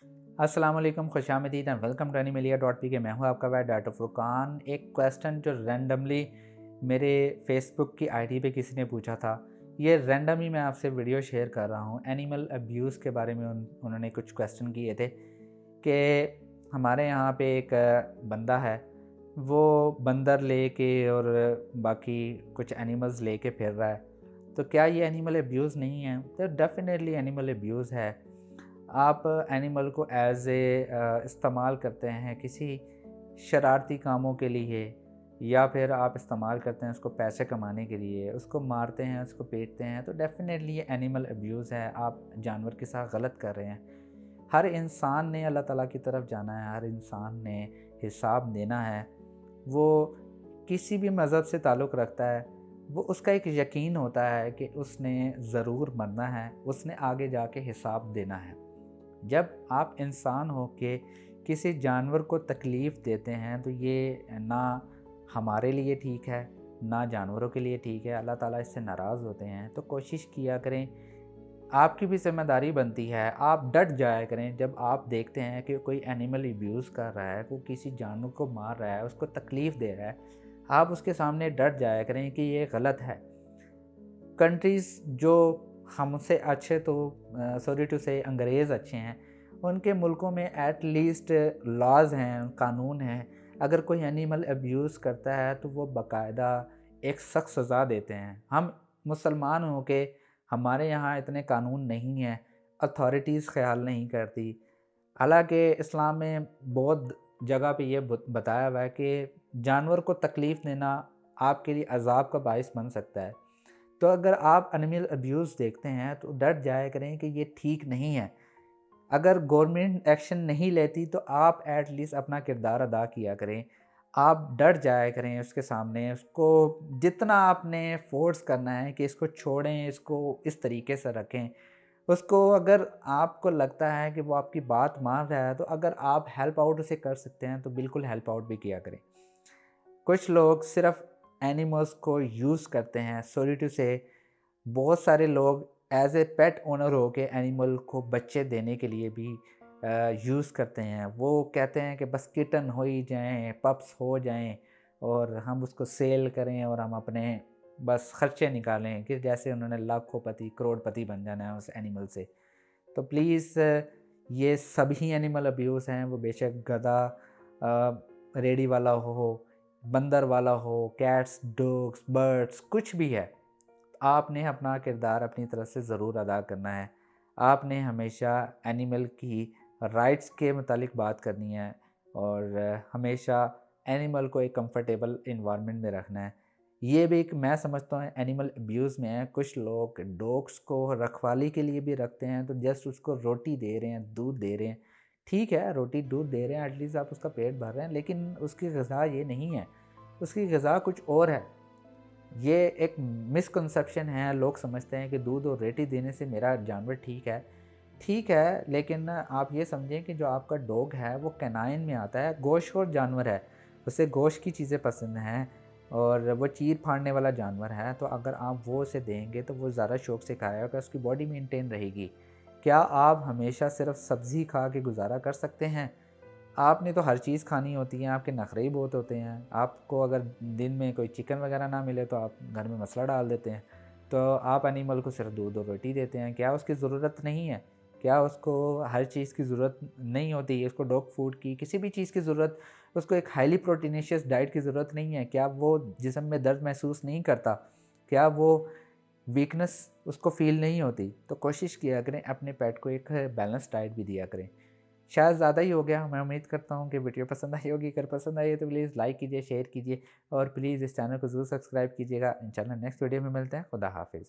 अस्सलाम वालेकुम, खुश आमदीद एंड वेलकम टू एनिमलिया.pk। मैं हूं आपका भाई डॉक्टर फुरकान। एक क्वेश्चन जो रैंडमली मेरे फेसबुक की आईडी पे किसी ने पूछा था, ये रैंडम ही मैं आपसे वीडियो शेयर कर रहा हूं। एनिमल अब्यूज़ के बारे में उन्होंने कुछ क्वेश्चन किए थे कि हमारे यहाँ पे एक बंदा है, वो बंदर लेके और बाकी कुछ एनिमल्स लेके फिर रहा है, तो क्या ये एनिमल अब्यूज़ नहीं है? तो डेफिनेटली एनिमल अब्यूज़ है। आप एनिमल को एज़ इस्तेमाल करते हैं किसी शरारती कामों के लिए, या फिर आप इस्तेमाल करते हैं उसको पैसे कमाने के लिए, उसको मारते हैं, उसको पीटते हैं, तो डेफ़िनेटली ये एनिमल अब्यूज़ है। आप जानवर के साथ गलत कर रहे हैं। हर इंसान ने अल्लाह ताला की तरफ जाना है, हर इंसान ने हिसाब देना है। वो किसी भी मज़हब से ताल्लुक़ रखता है, वो उसका एक यकीन होता है कि उसने ज़रूर मरना है, उसने आगे जाके हिसाब देना है। जब आप इंसान हो के किसी जानवर को तकलीफ़ देते हैं, तो ये ना हमारे लिए ठीक है, ना जानवरों के लिए ठीक है। अल्लाह ताला इससे नाराज़ होते हैं। तो कोशिश किया करें, आपकी भी ज़िम्मेदारी बनती है, आप डट जाया करें जब आप देखते हैं कि कोई एनिमल अब्यूज़ कर रहा है, कोई किसी जानवर को मार रहा है, उसको तकलीफ़ दे रहा है, आप उसके सामने डट जाया करें कि ये गलत है। कंट्रीज़ जो हमसे अच्छे, तो सॉरी टू से अंग्रेज़ अच्छे हैं, उनके मुल्कों में एट लीस्ट लॉज़ हैं, कानून हैं। अगर कोई एनिमल अब्यूज़ करता है तो वो बाकायदा एक सख्त सज़ा देते हैं। हम मुसलमान हो के हमारे यहाँ इतने कानून नहीं हैं, अथॉरिटीज़ ख़्याल नहीं करती। हालाँकि इस्लाम में बहुत जगह पे ये बताया हुआ है कि जानवर को तकलीफ़ देना आपके लिए अज़ाब का बाइस बन सकता है। तो अगर आप एनिमल अब्यूज़ देखते हैं तो डट जाया करें कि ये ठीक नहीं है। अगर गवर्नमेंट एक्शन नहीं लेती तो आप एट लीस्ट अपना किरदार अदा किया करें। आप डट जाया करें उसके सामने, उसको जितना आपने फ़ोर्स करना है कि इसको छोड़ें, इसको इस तरीके से रखें। उसको अगर आपको लगता है कि वो आपकी बात मान रहा है, तो अगर आप हेल्प आउट उसे कर सकते हैं तो बिल्कुल हेल्प आउट भी किया करें। कुछ लोग सिर्फ़ एनिमल्स को यूज़ करते हैं, सॉरी टू से बहुत सारे लोग एज़ ए पेट ओनर हो के एनिमल को बच्चे देने के लिए भी यूज़ करते हैं। वो कहते हैं कि बस किटन हो ही जाएँ, पप्स हो जाएँ और हम उसको सेल करें और हम अपने बस खर्चे निकालें, कि जैसे उन्होंने लाखोंपति, करोड़पति बन जाना है उस एनिमल से। तो प्लीज़ ये सभी एनिमल अब्यूज़ हैं, वो बेशक गधा, रेडी वाला हो, बंदर वाला हो, कैट्स, डॉग्स, बर्ड्स, कुछ भी है। आपने अपना किरदार अपनी तरफ से ज़रूर अदा करना है। आपने हमेशा एनिमल की राइट्स के मुतालिक बात करनी है और हमेशा एनिमल को एक कंफर्टेबल एनवायरनमेंट में रखना है। ये भी एक मैं समझता हूँ एनिमल अब्यूज़ में है। कुछ लोग डॉग्स को रखवाली के लिए भी रखते हैं, तो जस्ट उसको रोटी दे रहे हैं, दूध दे रहे हैं। ठीक है, रोटी दूध दे रहे हैं, एटलीस्ट आप उसका पेट भर रहे हैं, लेकिन उसकी ग़िज़ा ये नहीं है, उसकी ग़िज़ा कुछ और है। ये एक मिसकंसेप्शन है, लोग समझते हैं कि दूध और रोटी देने से मेरा जानवर ठीक है, लेकिन आप ये समझें कि जो आपका डॉग है वो कैनाइन में आता है, गोश्तखोर जानवर है, उसे गोश्त की चीज़ें पसंद हैं और वो चीर फाड़ने वाला जानवर है। तो अगर आप वो उसे देंगे तो वो ज़्यादा शौक से खाएगा, उसकी बॉडी मेंटेन रहेगी। क्या आप हमेशा सिर्फ सब्ज़ी खा के गुजारा कर सकते हैं? आपने तो हर चीज़ खानी होती है, आपके नखरे ही बहुत होते हैं। आपको अगर दिन में कोई चिकन वगैरह ना मिले तो आप घर में मसला डाल देते हैं। तो आप एनिमल को सिर्फ दूध और रोटी देते हैं। क्या उसकी ज़रूरत नहीं है? क्या उसको हर चीज़ की ज़रूरत नहीं होती? उसको डॉग फूड की, किसी भी चीज़ की ज़रूरत, उसको एक हाइली प्रोटीनेशियस डाइट की ज़रूरत नहीं है? क्या वो जिस्म में दर्द महसूस नहीं करता? क्या वो वीकनेस उसको फ़ील नहीं होती? तो कोशिश किया करें अपने पेट को एक बैलेंस डाइट भी दिया करें। शायद ज़्यादा ही हो गया, मैं उम्मीद करता हूँ कि वीडियो पसंद आई होगी। अगर पसंद आई है तो प्लीज़ लाइक कीजिए, शेयर कीजिए और प्लीज़ इस चैनल को ज़रूर सब्सक्राइब कीजिएगा। इंशाल्लाह नेक्स्ट वीडियो में मिलते हैं। खुदा हाफ़िज़।